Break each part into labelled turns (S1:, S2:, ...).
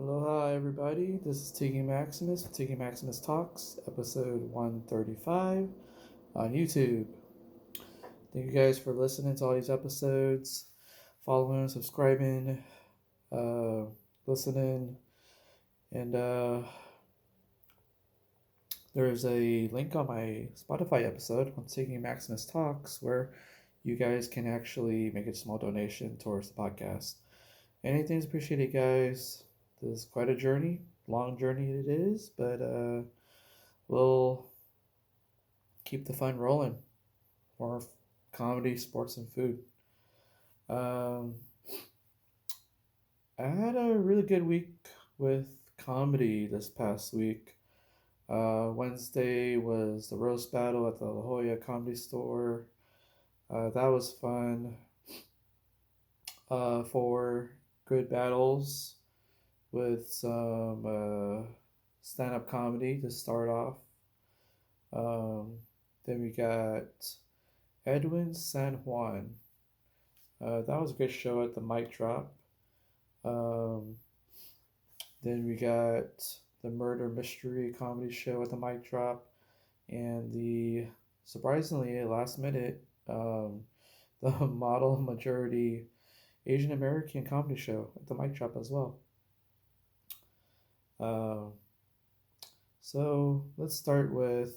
S1: Aloha, everybody. This is Tiggy Maximus with Tiggy Maximus Talks, episode 135 on YouTube. Thank you guys for listening to all these episodes, following, subscribing, uh, listening, and there's a link on my Spotify episode on Tiggy Maximus Talks where you guys can actually make a small donation towards the podcast. Anything's appreciated, guys. This is quite a journey, long journey it is, but we'll keep the fun rolling. More comedy, sports, and food. Um, I had a really good week with comedy this past week. Wednesday was the roast battle at the La Jolla Comedy Store. That was fun. Four good battles with some stand up comedy to start off. Then we got Edwin San Juan. That was a good show at the mic drop. Um, then we got the murder mystery comedy show at the mic drop, and the surprisingly last minute the model majority Asian American comedy show at the mic drop as well. Um, so let's start with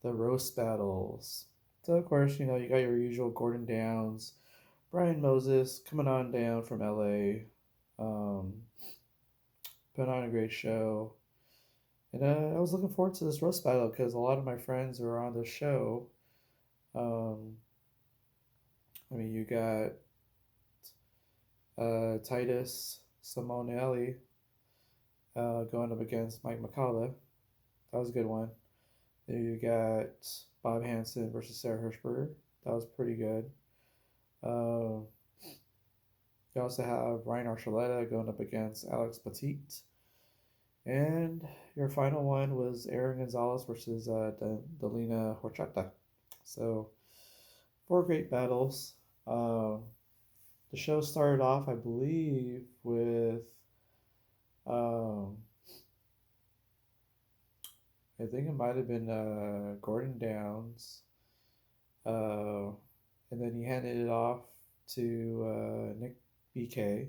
S1: the roast battles. So of course, you got your usual Gordon Downs, Brian Moses coming on down from LA, um, put on a great show. And I was looking forward to this roast battle because a lot of my friends were on the show. Um, you got Titus Simonelli going up against Mike McCullough. That was a good one. Then you got Bob Hansen versus Sarah Hirschberger. That was pretty good. Um, you also have Ryan Archuleta going up against Alex Petit. And your final one was Aaron Gonzalez versus Delina Horchata. So, four great battles. Um, the show started off, I believe, with um, I think it might have been Gordon Downs, uh, and then he handed it off to Nick BK.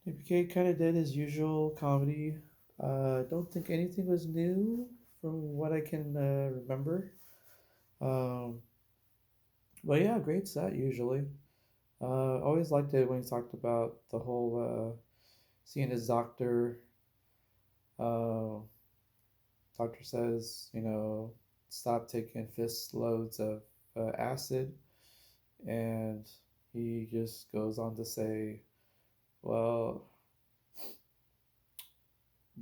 S1: Nick BK kind of did his usual comedy. I don't think anything was new from what I can remember. Um, but yeah, great set usually. Always liked it when he talked about the whole seeing his doctor. Uh, doctor says, stop taking fist loads of acid, and he just goes on to say, well,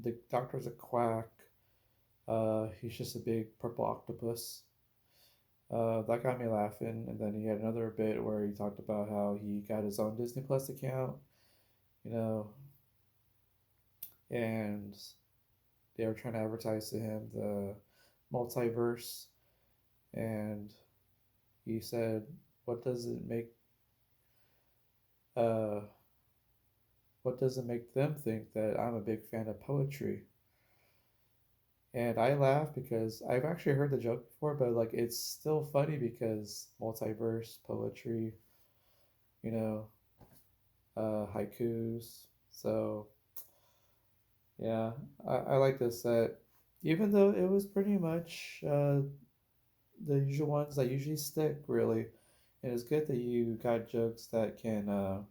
S1: the doctor's a quack. He's just a big purple octopus. That got me laughing. And then he had another bit where he talked about how he got his own Disney Plus account, you know, and they were trying to advertise to him the multiverse. And he said, "What does it make? Uh, what does it make them think that I'm a big fan of poetry?" And I laugh because I've actually heard the joke before, but like it's still funny because multiverse poetry, you know, haikus. So yeah, I like this set, even though it was pretty much the usual ones that usually stick. Really, and it's good that you got jokes that can,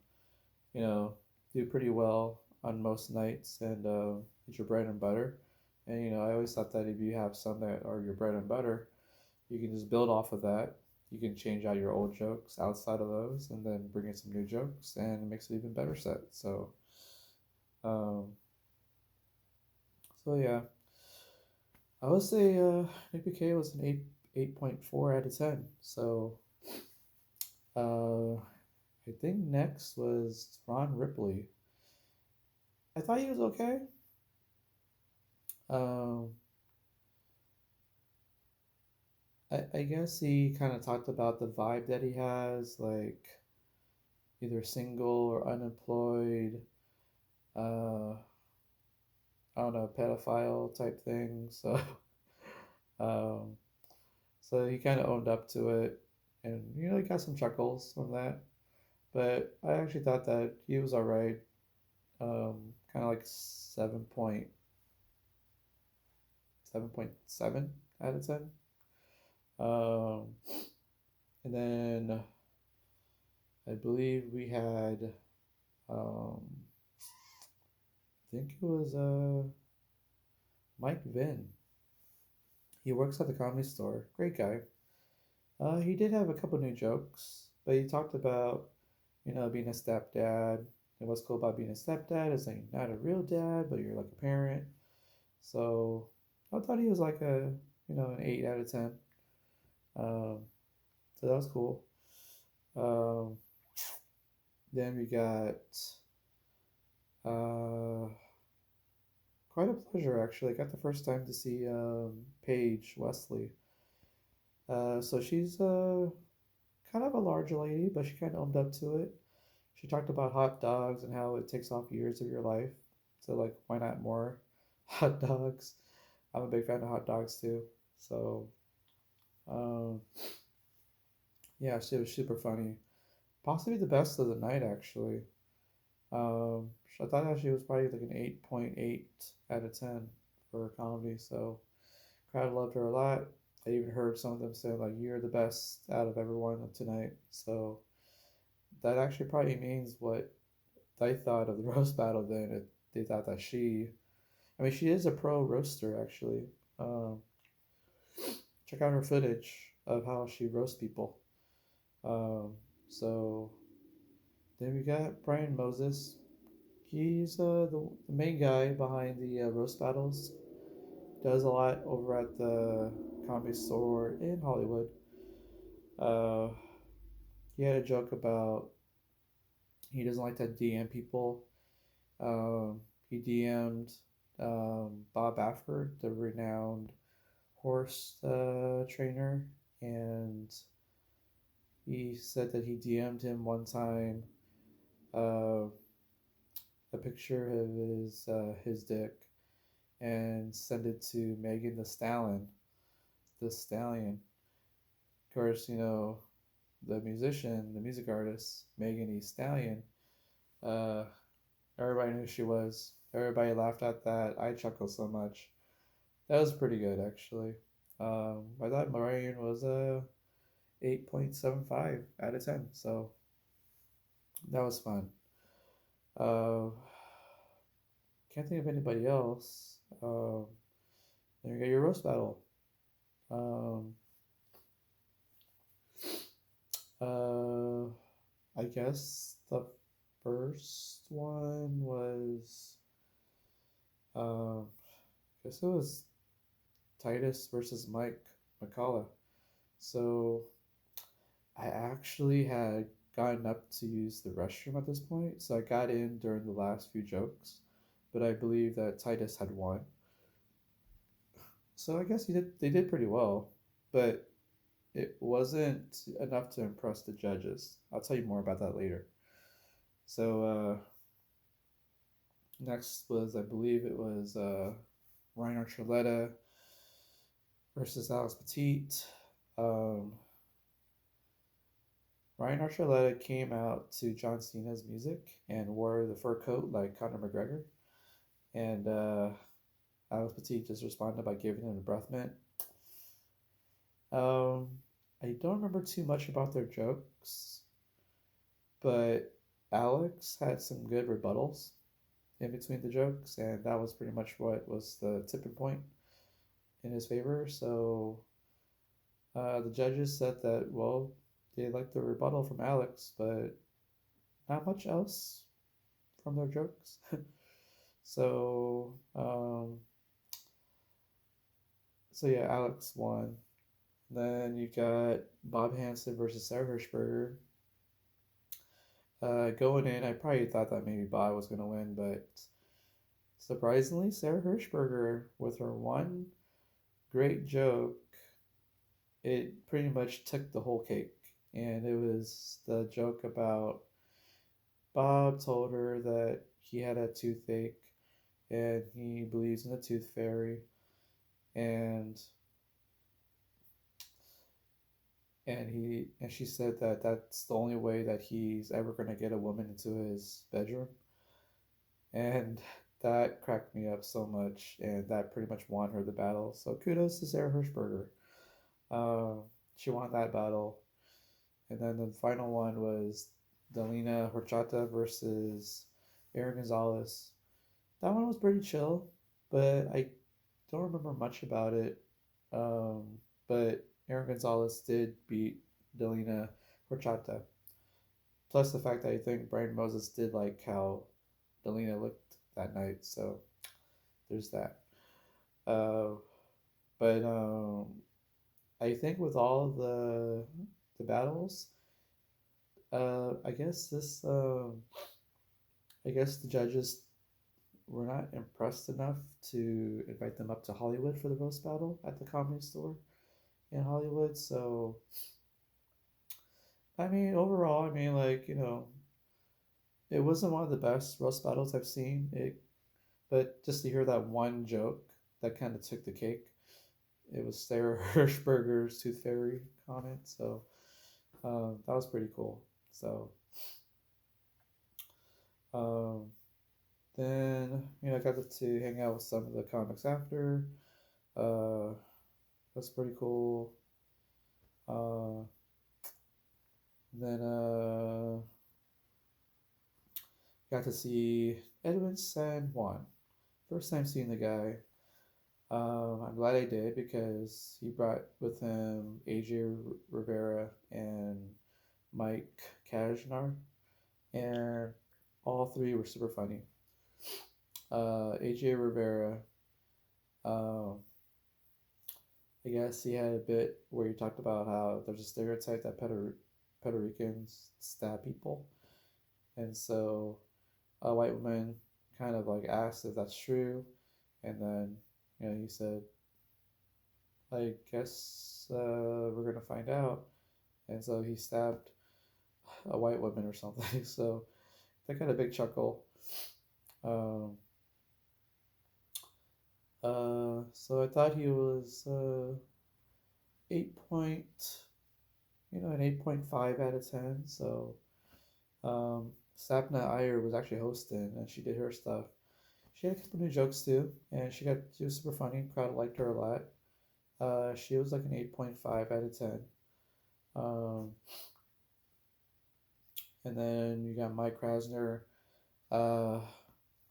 S1: you know, do pretty well on most nights and it's your bread and butter. And I always thought that if you have some that are your bread and butter, you can just build off of that. You can change out your old jokes outside of those, and then bring in some new jokes, and it makes it even better set. Um, so yeah, I would say APK was an 8.4 out of 10. So I think next was Ron Ripley. I thought he was okay. Um, I guess he kind of talked about the vibe that he has, like either single or unemployed. uh, I don't know, pedophile type thing. So, um, so he kind of owned up to it, and he got some chuckles from that. But I actually thought that he was all right. Kind of like 7.7 out of 10. Um, and then I believe we had, I think it was Mike Vinn. He works at the Comedy Store. Great guy. He did have a couple new jokes, but he talked about, being a stepdad. And what's cool about being a stepdad is that you're not a real dad, but you're like a parent. So I thought he was like an 8 out of 10. Um, so that was cool. Um, then we got uh, quite a pleasure actually. I got the first time to see Paige Wesley. So she's kind of a large lady, but she kind of owned up to it. She talked about hot dogs and how it takes off years of your life. So like, why not more hot dogs? I'm a big fan of hot dogs too. So um, yeah, she was super funny. Possibly the best of the night actually. I thought that she was probably like an 8.8 out of 10 for her comedy. So crowd loved her a lot. I even heard some of them say like, "You're the best out of everyone tonight." So that actually probably means what they thought of the roast battle. Then they thought that I mean, she is a pro roaster actually. Um, Check out her footage of how she roasts people. Um, so then we got Brian Moses. He's the main guy behind the roast battles. Does a lot over at the Comedy Store in Hollywood. Uh, he had a joke about he doesn't like to DM people. He DM'd Bob Baffert, the renowned horse trainer, and he said that he DM'd him one time uh, a picture of his dick and send it to Megan the Stallion. The Stallion. Of course, the musician, the music artist, Megan Thee Stallion. Uh, Everybody knew who she was. Everybody laughed at that. I chuckled so much. That was pretty good, actually. I thought Marion was a 8.75 out of 10, so that was fun. Uh, can't think of anybody else. Then you got your roast battle. Um, uh, I guess the first one was, I guess it was Titus versus Mike McCullough. So I actually had gotten up to use the restroom at this point, so I got in during the last few jokes, but I believe that Titus had won. So I guess they did pretty well, but it wasn't enough to impress the judges. I'll tell you more about that later. So next was, I believe it was Ryan Archuleta versus Alex Petit. Um, Ryan Archuleta came out to John Cena's music and wore the fur coat like Conor McGregor. And Alex Petit just responded by giving him a breath mint. Um, I don't remember too much about their jokes, but Alex had some good rebuttals in between the jokes, and that was pretty much what was the tipping point in his favor. So the judges said that, well, they liked the rebuttal from Alex, but not much else from their jokes. So, so yeah, Alex won. Then you got Bob Hansen versus Sarah Hirschberger. Going in, I probably thought that maybe Bob was going to win, but surprisingly, Sarah Hirschberger, with her one great joke, it pretty much took the whole cake. And it was the joke about Bob told her that he had a toothache, and he believes in the tooth fairy, and and she said that that's the only way that he's ever gonna get a woman into his bedroom, and that cracked me up so much, and that pretty much won her the battle. So kudos to Sarah Hirschberger. Uh, she won that battle, and then the final one was Delina Horchata versus Aaron Gonzalez. That one was pretty chill, but I don't remember much about it. Um, but Aaron Gonzalez did beat Delina Horchata. Plus the fact that I think Brian Moses did like how Delina looked that night, so there's that. Uh, but I think with all the battles, I guess I guess the judges were not impressed enough to invite them up to Hollywood for the roast battle at the Comedy Store in Hollywood. So I mean, overall, I mean, like it wasn't one of the best roast battles I've seen. But just to hear that one joke that kind of took the cake, it was Sarah Hirschberger's Tooth Fairy comment. So that was pretty cool. So um, then I got to hang out with some of the comics after. Uh, that's pretty cool. Uh, then got to see Edwin San Juan. First time seeing the guy. I'm glad I did because he brought with him AJ Rivera and Mike Kajnar, and all three were super funny. AJ Rivera, uh, I guess he had a bit where he talked about how there's a stereotype that Puerto Ricans stab people, and so a white woman kind of like asked if that's true, and then he said, I guess we're gonna find out, and so he stabbed a white woman or something. So that got a big chuckle. Um, so I thought he was 8 point, an 8.5 out of 10. So Sapna Iyer was actually hosting, and she did her stuff. She had a couple new jokes too, and she was super funny. Crowd liked her a lot. She was like an 8.5 out of 10. Um, and then you got Mike Krasner. Uh,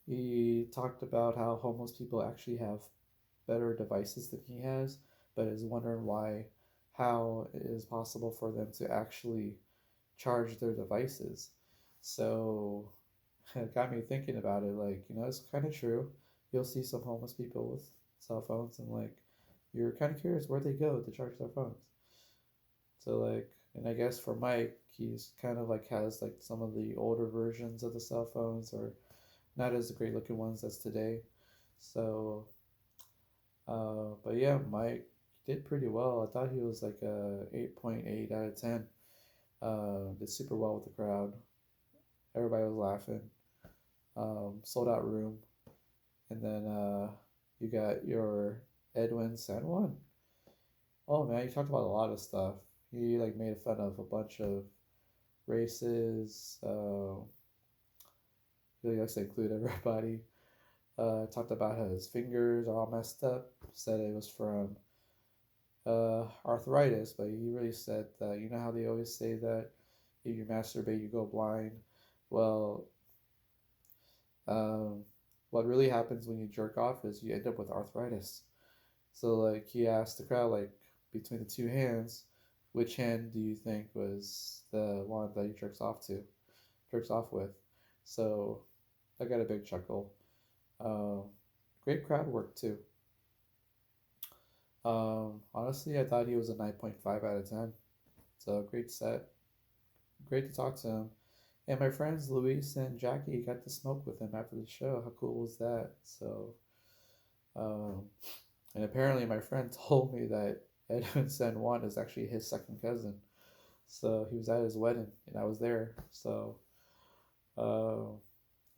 S1: he talked about how homeless people actually have better devices than he has, but is wondering how it is possible for them to actually charge their devices. So it got me thinking about it. Like, it's kind of true. You'll see some homeless people with cell phones, and like, you're kind of curious where they go to charge their phones. So like, and I guess for Mike, he's kind of like has like some of the older versions of the cell phones, or not as great looking ones as today. So, but yeah, Mike did pretty well. I thought he was like a 8.8 out of 10. Did super well with the crowd. Everybody was laughing. Sold out room. And then you got your Edwin San Juan. Oh man, he talked about a lot of stuff. He like made fun of a bunch of races. Really likes to include everybody. Talked about how his fingers are all messed up. Said it was from arthritis, but he really said that how they always say that if you masturbate you go blind. Well, um, what really happens when you jerk off is you end up with arthritis. So like he asked the crowd, like, between the two hands, which hand do you think was the one that he jerks off with? So I got a big chuckle. Um, Great crowd work too. Honestly, I thought he was a 9.5 out of 10. So great set. Great to talk to him. And my friends Luis and Jackie got to smoke with him after the show. How cool was that? So, um, and apparently my friend told me that Edwin San Juan is actually his second cousin. So he was at his wedding, and I was there. So, uh,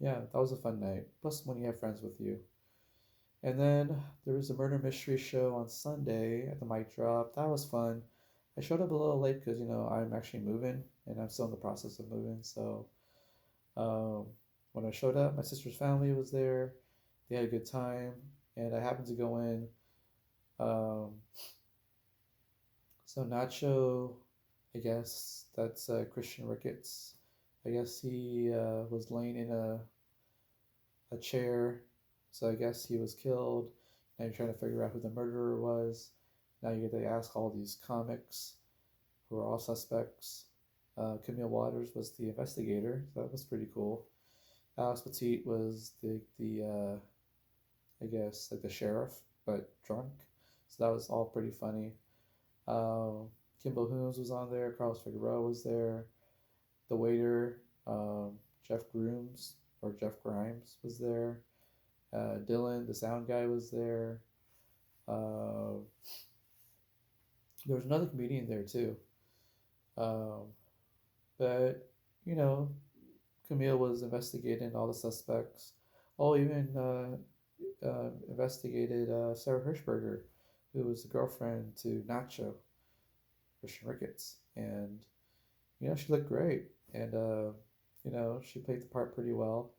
S1: Yeah, that was a fun night. Plus, when you have friends with you. And then there was a murder mystery show on Sunday at the mic drop. That was fun. I showed up a little late because I'm actually moving and I'm still in the process of moving. So um, when I showed up, my sister's family was there. They had a good time, and I happened to go in. Um, so Nacho, I guess that's Christian Ricketts. I guess he was laying in a chair. So I guess he was killed. Now you're trying to figure out who the murderer was. Now you get to ask all these comics who are all suspects. Camille Waters was the investigator. So that was pretty cool. Alex Petit was the I guess like the sheriff, but drunk. So that was all pretty funny. Um, Kimball Holmes was on there. Carlos Figueroa was there. The waiter, Jeff Grooms or Jeff Grimes was there. Dylan, the sound guy, was there. Uh, there was another comedian there too. Um, but you know, Camille was investigating all the suspects. Oh, even investigated Sarah Hirschberger, who was the girlfriend to Nacho, Christian Ricketts, and she looked great, and she played the part pretty well.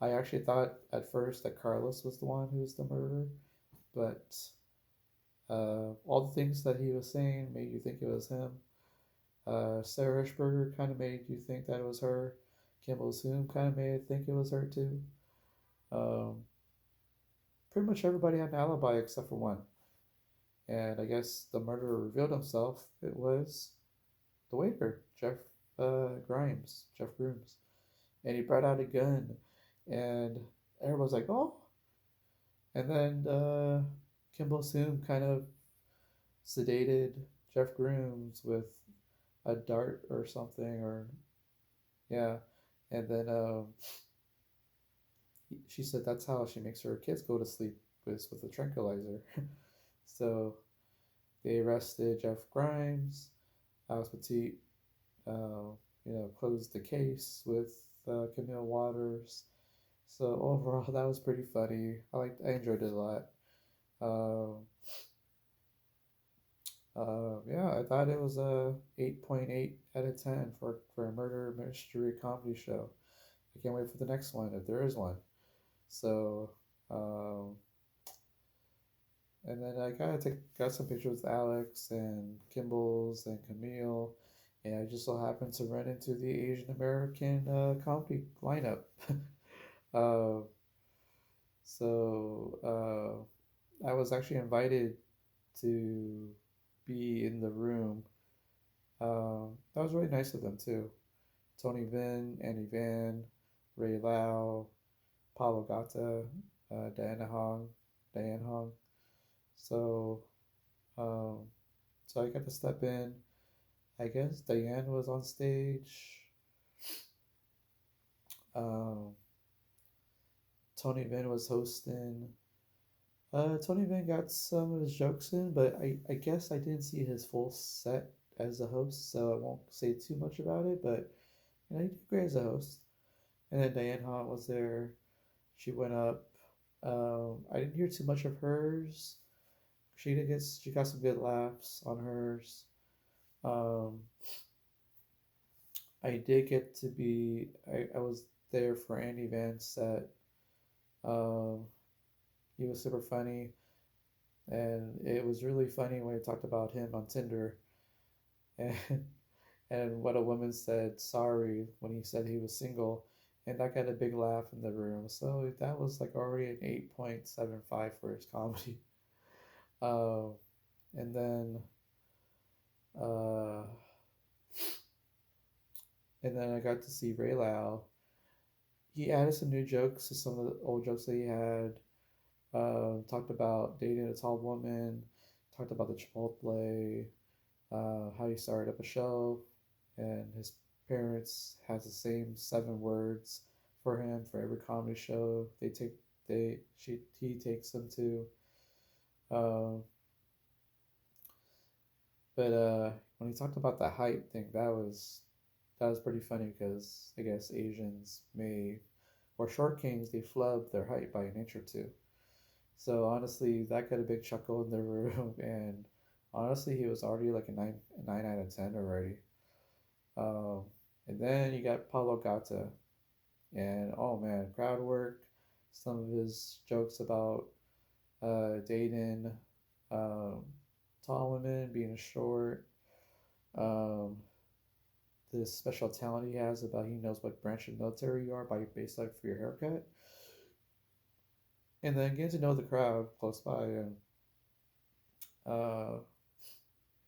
S1: I actually thought at first that Carlos was the one who was the murderer, but all the things that he was saying made you think it was him. Sarah Hirschberger kind of made you think that it was her. Campbell Zoom kind of made it think it was her too. Um, Pretty much everybody had an alibi except for one. And I guess the murderer revealed himself. It was the waiter, Jeff Grooms. And he brought out a gun. And everyone's like, oh. And then Kimball Soon kind of sedated Jeff Grooms with a dart or something, or yeah. And then she said that's how she makes her kids go to sleep with a tranquilizer. So they arrested Jeff Grimes. Alex Petit, closed the case with Camille Waters. So overall, that was pretty funny. I enjoyed it a lot. Um, yeah, I thought it was a 8.8 out of 10 for a murder mystery comedy show. I can't wait for the next one if there is one. So, um, and then I got some pictures with Alex and Kimball's and Camille, and I just so happened to run into the Asian American comedy lineup. uh, I was actually invited to be in the room. That was really nice of them too. Tony Vin, Annie Van, Ray Lau, Paulo Gata, Diane Hong. So, um, so I got to step in. I guess Diane was on stage. Um, Tony Vin was hosting. Tony Vin got some of his jokes in, but I guess I didn't see his full set as a host, so I won't say too much about it. But he did great as a host. And then Diane Hahn was there. She went up. I didn't hear too much of hers. She got some good laughs on hers. Um, I did get to be. I was there for Andy Van's set. Um, he was super funny, and it was really funny when he talked about him on Tinder, and and what a woman said sorry when he said he was single, and that got a big laugh in the room. So that was like already an 8.75 for his comedy. Uh, and then uh, and then I got to see Ray Lau. He added some new jokes to some of the old jokes that he had. Talked about dating a tall woman. Talked about the Chipotle. How he started up a show, and his parents has the same 7 words for him for every comedy show he takes them to. Um, but when he talked about the height thing, that was pretty funny because I guess Asians may or short kings, they flub their height by an inch or two. So honestly, that got a big chuckle in the room, and honestly, he was already like a 9 out of 10 already. Um, and then you got Paulo Gata, and oh man, crowd work. Some of his jokes about dating um, tall women, being short, um, this special talent he has about he knows what branch of military you are by based like for your haircut, and then getting to know the crowd close by. And uh,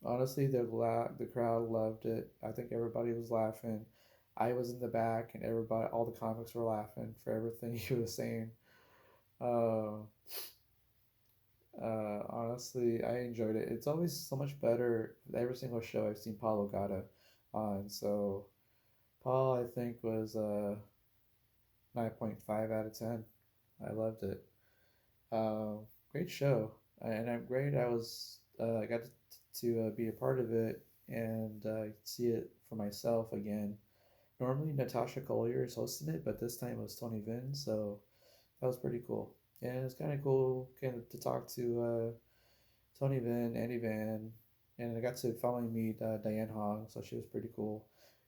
S1: honestly, the crowd loved it. I think everybody was laughing. I was in the back, and all the comics were laughing for everything he was saying. Uh, honestly, I enjoyed it. It's always so much better. Every single show I've seen Paulo Gata on. So Paul, I think, was 9.5 out of 10. I loved it. Um, Great show, and I'm great. I got to be a part of it and see it for myself again. Normally Natasha Collier is hosting it, but this time it was Tony Vin, so that was pretty cool. And it's kind of cool kind of to talk to Tony Vin, Andy Van, and I got to finally meet Diane Hong, so she was pretty cool.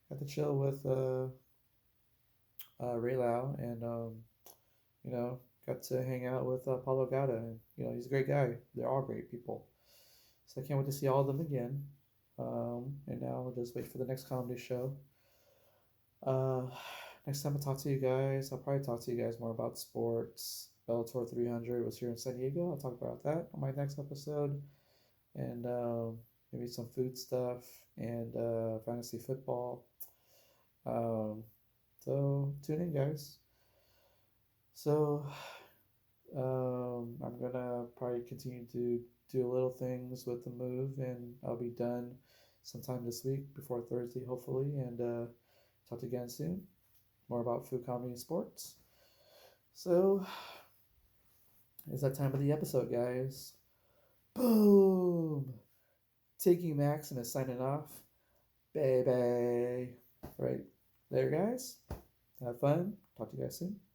S1: Got to chill with Ray Lau, and you know, got to hang out with Paulo Gata, and he's a great guy. They're all great people, so I can't wait to see all of them again. And now I'll just wait for the next comedy show. Uh, Next time I talk to you guys, I'll probably talk to you guys more about sports. Bellator 300 was here in San Diego. I'll talk about that on my next episode, and maybe some food stuff and fantasy football. Um, so tune in, guys. So I'm gonna probably continue to do little things with the move, and I'll be done sometime this week before Thursday, hopefully. And talk to you again soon. More about food, comedy, and sports. So it's that time of the episode, guys. Boom! Tiggy Maximus signing off. Baby. Right there, guys. Have fun. Talk to you guys soon.